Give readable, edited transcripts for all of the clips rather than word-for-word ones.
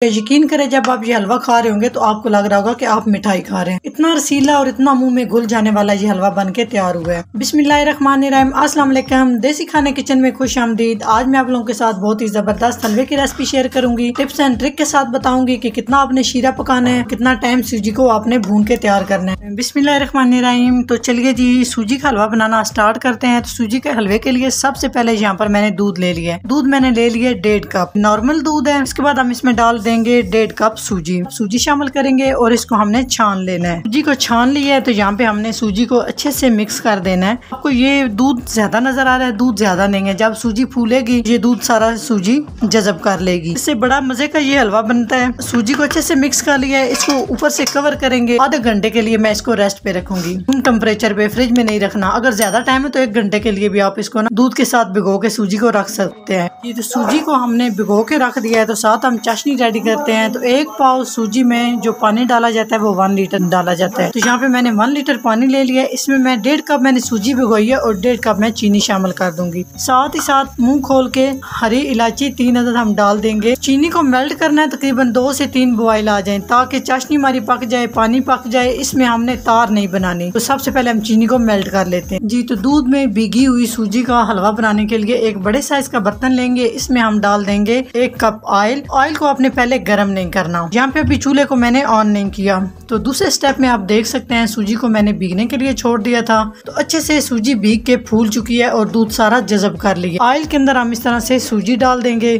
यकीन करें जब आप ये हलवा खा रहे होंगे तो आपको लग रहा होगा कि आप मिठाई खा रहे हैं। इतना रसीला और इतना मुंह में घुल जाने वाला ये हलवा बन के तैयार हुआ है। बिस्मिल्लाहिर्रहमानिर्रहीम, अस्सलाम वालेकुम। देसी खाने किचन में खुश आमदीद। आज मैं आप लोगों के साथ बहुत ही जबरदस्त हलवे की रेसिपी शेयर करूंगी। टिप्स एंड ट्रिक के साथ बताऊंगी कि कितना आपने शीरा पकाना है, कितना टाइम सूजी को आपने भून के तैयार करना है। बिस्मिल्लाहिर्रहमानिर्रहीम। तो चलिए जी सूजी का हलवा बनाना स्टार्ट करते हैं। तो सूजी के हलवे के लिए सबसे पहले यहाँ पर मैंने दूध ले लिया है। दूध मैंने ले लिया 1.5 कप नॉर्मल दूध है। इसके बाद हम इसमें डाल देंगे 1.5 कप सूजी शामिल करेंगे और इसको हमने छान लेना है। सूजी को छान लिया है तो यहाँ पे हमने सूजी को अच्छे से मिक्स कर देना है। आपको ये दूध ज्यादा नजर आ रहा है, दूध ज्यादा नहीं है। जब सूजी फूलेगी ये दूध सारा सूजी जज़ब कर लेगी। इससे बड़ा मजे का ये हलवा बनता है। सूजी को अच्छे से मिक्स कर लिया है। इसको ऊपर से कवर करेंगे। आधे घंटे के लिए मैं इसको रेस्ट पे रखूंगी। रूम टेम्परेचर पे, फ्रिज में नहीं रखना। अगर ज्यादा टाइम है तो 1 घंटे के लिए भी आप इसको ना दूध के साथ भिगो के सूजी को रख सकते हैं। ये तो सूजी को हमने भिगो के रख दिया है। तो साथ हम चाशनी रेडी करते हैं। तो 1 पाव सूजी में जो पानी डाला जाता है वो 1 लीटर डाला जाता है। तो यहाँ पे मैंने 1 लीटर पानी ले लिया है। इसमें मैं 1.5 कप मैंने सूजी भिगोई है और 1.5 कप मैं चीनी शामिल कर दूंगी। साथ ही साथ मुंह खोल के हरी इलायची 3 अदद हम डाल देंगे। चीनी को मेल्ट करना है, तकरीबन 2 से 3 बॉयल आ जाए ताकि चाशनी हमारी पक जाए, पानी पक जाए। इसमें हमने तार नहीं बनानी। तो सबसे पहले हम चीनी को मेल्ट कर लेते हैं जी। तो दूध में भीगी हुई सूजी का हलवा बनाने के लिए एक बड़े साइज का बर्तन लेंगे। इसमें हम डाल देंगे 1 कप ऑयल। ऑयल को आपने पहले गर्म नहीं करना। यहाँ पे अभी चूल्हे को मैंने ऑन नहीं किया। तो दूसरे स्टेप में आप देख सकते हैं सूजी को मैंने भीगने के लिए छोड़ दिया था। तो अच्छे से सूजी भीग के फूल चुकी है और दूध सारा जज़ब कर लिया। ऑयल के अंदर हम इस तरह से सूजी डाल देंगे।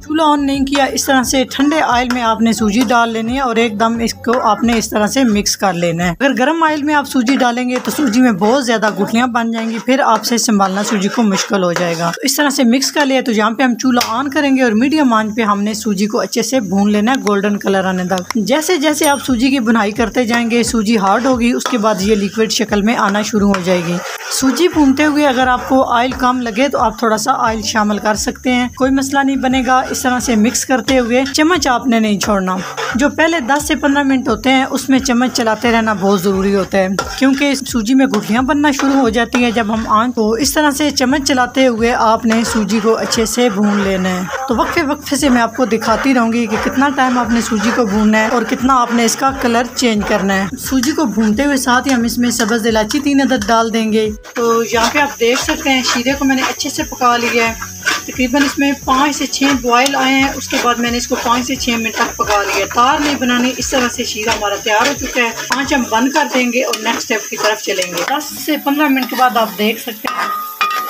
चूल्हा ऑन नहीं किया। इस तरह से ठंडे ऑयल में आपने सूजी डाल लेनी है और एकदम इसको आपने इस तरह से मिक्स कर लेना है। अगर गर्म ऑयल में आप सूजी डालेंगे तो सूजी में बहुत ज्यादा गुठलियां बन जाएंगी, फिर आपसे संभालना सूजी को मुश्किल हो जाएगा। तो इस तरह से मिक्स कर लिया। तो यहाँ पे हम चूल्हा ऑन करेंगे और मीडियम आंच पे हमने सूजी को अच्छे से भून लेना है, गोल्डन कलर आने तक। जैसे जैसे आप सूजी की बुनाई करते जाएंगे सूजी हार्ड होगी, उसके बाद ये लिक्विड शक्ल में आना शुरू हो जाएगी। सूजी भूनते हुए अगर आपको ऑयल कम लगे तो आप थोड़ा सा ऑयल शामिल कर सकते हैं, कोई मसला नहीं बनेगा। इस तरह से मिक्स करते हुए चम्मच आपने नहीं छोड़ना। जो पहले 10 से 15 मिनट होते हैं उसमें चम्मच चलाते रहना बहुत जरूरी होता है, क्योंकि सूजी में गुठलियां बनना शुरू हो जाती है जब हम आंच को इस तरह से चम्मच चलाते हुए आपने सूजी को अच्छे से भून लेना है। तो वक्फे वक्फे से मैं आपको दिखाती रहूंगी कि कितना टाइम आपने सूजी को भूनना है और कितना आपने इसका कलर चेंज करना है। सूजी को भूनते हुए साथ ही हम इसमें सब्ज इलायची 3 अदद डाल देंगे। तो यहाँ पे आप देख सकते हैं शीरे को मैंने अच्छे से पका लिया है। तकरीबन इसमें 5 से 6 बॉयल आए हैं। उसके बाद मैंने इसको 5 से 6 मिनट तक पका लिया। तार नहीं बनानी। इस तरह से शीरा हमारा तैयार हो चुका है। 5 हम बंद कर देंगे और नेक्स्ट स्टेप की तरफ चलेंगे। 10 से 15 मिनट के बाद आप देख सकते हैं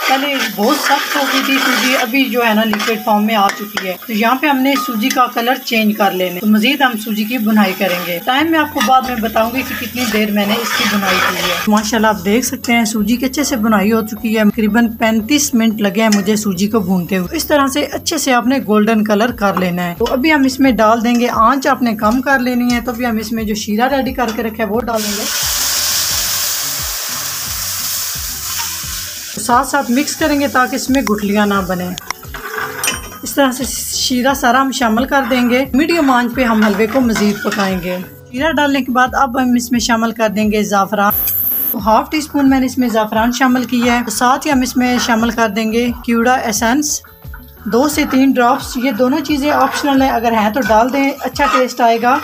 पहले बहुत सख्त हो गई थी सूजी, अभी जो है ना लिक्विड फॉर्म में आ चुकी है। तो यहाँ पे हमने सूजी का कलर चेंज कर लेना। तो मजीद हम सूजी की बुनाई करेंगे। टाइम मैं आपको बाद में बताऊंगी कि कितनी देर मैंने इसकी बुनाई की है। माशाल्लाह आप देख सकते हैं सूजी की अच्छे से बुनाई हो चुकी है। तकरीबन 35 मिनट लगे हैं मुझे सूजी को भूनते हुए। इस तरह से अच्छे से आपने गोल्डन कलर कर लेना है। तो अभी हम इसमें डाल देंगे, आंच आपने कम कर लेनी है। तो अभी हम इसमें जो शीरा रेडी करके रखा है वो डाल देंगे। साथ साथ मिक्स करेंगे ताकि इसमें गुठलियां ना बने। इस तरह से शीरा सारा हम शामिल कर देंगे। मीडियम आंच पे हम हलवे को मजीद पकाएंगे। शीरा डालने के बाद अब हम इसमें शामिल कर देंगे ज़ाफ़रान। तो ½ टी स्पून मैंने इसमें ज़ाफ़रान शामिल किया है। तो साथ ही हम इसमें शामिल कर देंगे क्यूड़ा एसेंस 2 से 3 ड्रॉप्स। ये दोनों चीज़ें ऑप्शनल है, अगर हैं तो डाल दें, अच्छा टेस्ट आएगा।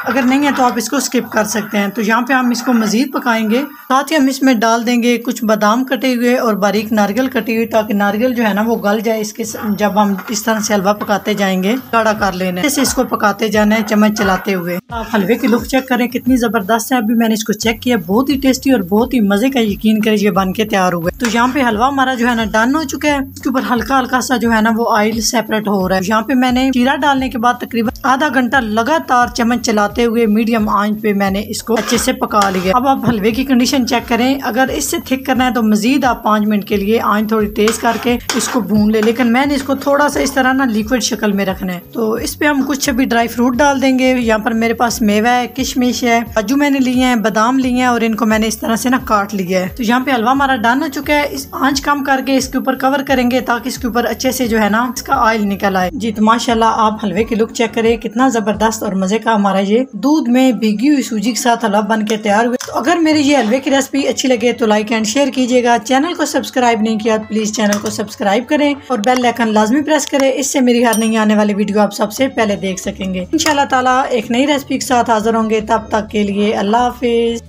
अगर नहीं है तो आप इसको स्किप कर सकते हैं। तो यहाँ पे हम इसको मजीद पकाएंगे। साथ ही हम इसमें डाल देंगे कुछ बादाम कटे हुए और बारीक नारियल कटी हुई, ताकि नारियल जो है ना वो गल जाए। इसके जब हम इस तरह से हलवा पकाते जाएंगे गाढ़ा कर लेना है। इसको पकाते जाना है चम्मच चलाते हुए। आप हलवे की लुक चेक करें कितनी जबरदस्त है। अभी मैंने इसको चेक किया, बहुत ही टेस्टी और बहुत ही मजे का, यकीन करें ये बन के तैयार हुआ है। तो यहाँ पे हलवा हमारा जो है ना डन हो चुका है। इसके ऊपर हल्का हल्का सा जो है ना वो ऑयल सेपरेट हो रहा है। यहाँ पे मैंने शीरा डालने के बाद तकरीबन आधा घंटा लगातार चम्मच चलाते हुए मीडियम आंच पे मैंने इसको अच्छे से पका लिया। अब आप हलवे की कंडीशन चेक करें। अगर इससे थिक करना है तो मजीद आप 5 मिनट के लिए आंच थोड़ी तेज करके इसको भून ले, लेकिन मैंने इसको थोड़ा सा इस तरह ना लिक्विड शक्ल में रखना है। तो इस पे हम कुछ भी ड्राई फ्रूट डाल देंगे। यहाँ पर मेरे पास मेवा है, किशमिश है, काजू मैंने लिए हैं, बादाम लिए हैं और इनको मैंने इस तरह से ना काट लिया है। तो यहाँ पे हलवा हमारा डन हो चुका है। इस आंच कम करके इसके ऊपर कवर करेंगे ताकि इसके ऊपर अच्छे से जो है ना इसका ऑयल निकल आए। जी तो माशाल्लाह आप हलवे की लुक चेक करें देखिए कितना जबरदस्त और मजे का हमारा ये दूध में भीगी हुई सूजी के साथ हलवा बन के तैयार हुए। तो अगर मेरी ये हलवे की रेसिपी अच्छी लगे तो लाइक एंड शेयर कीजिएगा। चैनल को सब्सक्राइब नहीं किया तो प्लीज चैनल को सब्सक्राइब करें और बेल आइकन लाजमी प्रेस करें। इससे मेरी हर नई आने वाली वीडियो आप सबसे पहले देख सकेंगे। इंशाल्लाह ताला एक नई रेसिपी के साथ हाजिर होंगे। तब तक के लिए अल्लाह हाफिज।